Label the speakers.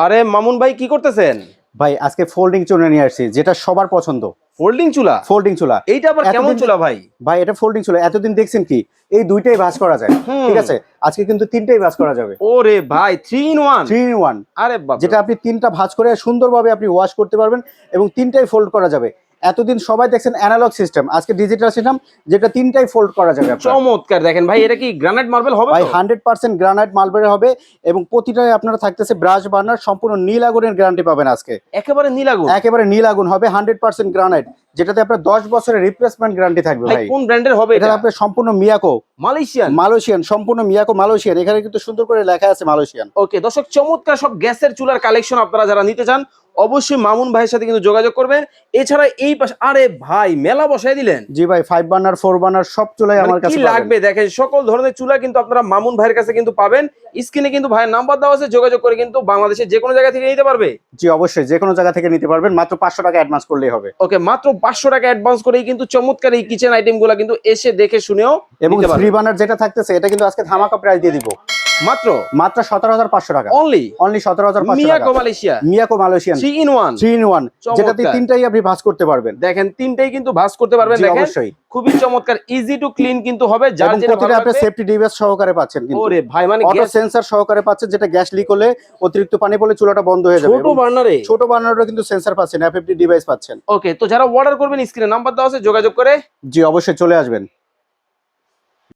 Speaker 1: আরে মামুন ভাই কি করতেছেন?
Speaker 2: ভাই আজকে ফোল্ডিং চুলা নিয়ে আসছি, যেটা সবার পছন্দ।
Speaker 1: ফোল্ডিং চুলা?
Speaker 2: ফোল্ডিং চুলা
Speaker 1: এইটা আবার কেমন
Speaker 2: এতদিন
Speaker 1: চুলা ভাই?
Speaker 2: ভাই এটা ফোল্ডিং চুলা, এতদিন দেখছেন কি এই দুইটাই ভাঁজ করা যায়, ঠিক আছে? আজকে কিন্তু তিনটাই ভাঁজ করা যাবে।
Speaker 1: ওরে ভাই 3 in 1।
Speaker 2: 3 in 1,
Speaker 1: আরে বাপ,
Speaker 2: যেটা আপনি তিনটা ভাঁজ করে সুন্দরভাবে আপনি ওয়াশ করতে পারবেন এবং তিনটাই ফোল্ড করা যাবে। এতদিন সবাই দেখছেন অ্যানালগ সিস্টেম, আজকে ডিজিটাল সিস্টেম, যেটা তিনটাই ফোল্ড করা যাবে আপনার।
Speaker 1: চমৎকার। দেখেন ভাই, এটা কি গ্রানাইট মার্বেল হবে
Speaker 2: ভাই
Speaker 1: তো?
Speaker 2: 100% গ্রানাইট মার্বেল হবে এবং প্রতিটাই আপনারা থাকতেছে ব্রাশ বার্নার, সম্পূর্ণ নীল আগুনের গ্যারান্টি পাবেন আজকে।
Speaker 1: একেবারে নীল আগুন?
Speaker 2: একেবারে নীল আগুন হবে, 100% গ্রানাইট, যেটাতে আপনার 10 বছরের রিপ্লেসমেন্ট গ্যারান্টি থাকবে
Speaker 1: ভাই
Speaker 2: ভাই।
Speaker 1: কোন ব্র্যান্ডের হবে
Speaker 2: এটা
Speaker 1: এটা?
Speaker 2: আপনার সম্পূর্ণ মিয়াকো
Speaker 1: মালয়েশিয়ান?
Speaker 2: মালয়েশিয়ান, সম্পূর্ণ মিয়াকো মালয়েশিয়ান, এখানে কিন্তু সুন্দর করে লেখা আছে মালয়েশিয়ান।
Speaker 1: ওকে দর্শক, চমৎকার সব গ্যাসের চুলার কালেকশন আপনারা যারা নিতে চান অবশ্যই মামুন ভাইয়ের সাথে কিন্তু যোগাযোগ করবেন। এছাড়া এই পাশে আরে ভাই মেলা বসায় দিলেন।
Speaker 2: জি ভাই, 5 বার্নার 4 বার্নার সব চুলাই আমার
Speaker 1: মানে
Speaker 2: কাছে
Speaker 1: কি
Speaker 2: পাবেন।
Speaker 1: লাগবে দেখেন, সকল ধরনের চুলা কিন্তু আপনারা মামুন ভাইয়ের কাছে কিন্তু পাবেন। স্ক্রিনে কিন্তু ভাইয়ের নাম্বার দেওয়া আছে, যোগাযোগ করে কিন্তু বাংলাদেশের যে কোনো জায়গা থেকে নিতে পারবে।
Speaker 2: জি অবশ্যই, যে কোনো জায়গা থেকে নিতে পারবেন, মাত্র 500 টাকা অ্যাডভান্স করলেই হবে।
Speaker 1: ওকে, মাত্র 500 টাকা অ্যাডভান্স করেই কিন্তু চমৎকার এই কিচেন আইটেমগুলো কিন্তু এসে দেখে শুনেও
Speaker 2: এবং
Speaker 1: নিতে পারবেন।
Speaker 2: 3 বার্নার যেটা থাকতেছে এটা কিন্তু আজকে ধামাকা প্রাইস দিয়ে দিব,
Speaker 1: মাত্র
Speaker 2: মাত্র 17,500 টাকা
Speaker 1: অনলি।
Speaker 2: অনলি 17,500 টাকা।
Speaker 1: Miyako Malaysia
Speaker 2: Miyako Malaysian
Speaker 1: 3 in 1।
Speaker 2: 3 in 1, যেটাতে
Speaker 1: চমৎকার।
Speaker 2: তিনটাই আপনি ভাঁজ করতে পারবেন।
Speaker 1: দেখেন তিনটাই কিন্তু ভাঁজ করতে পারবেন।
Speaker 2: জি
Speaker 1: দেখেন
Speaker 2: অবশ্যই,
Speaker 1: খুবই চমৎকার, ইজি টু ক্লিন কিন্তু হবে, যার
Speaker 2: এবং
Speaker 1: যেটা ভালো
Speaker 2: প্রতিটা আপনি
Speaker 1: লাগবে।
Speaker 2: সেফটি ডিভাইস সহকারে পাচ্ছেন কিন্তু।
Speaker 1: ওরে ভাই মানে
Speaker 2: অটো
Speaker 1: গ্যাস
Speaker 2: সেন্সর সহকারে পাচ্ছেন, যেটা গ্যাস লিক হলে অতিরিক্ত পানি পড়লে চুলাটা বন্ধ হয়ে যাবে।
Speaker 1: ছোট
Speaker 2: এবং
Speaker 1: বার্নারে।
Speaker 2: ছোট বার্নারও কিন্তু সেন্সর পাচ্ছেন, এফএফডি ডিভাইস পাচ্ছেন।
Speaker 1: ওকে, তো যারা অর্ডার করবেন স্ক্রিনে নাম্বার দেওয়া আছে, যোগাযোগ করে
Speaker 2: জি অবশ্যই চলে আসবেন।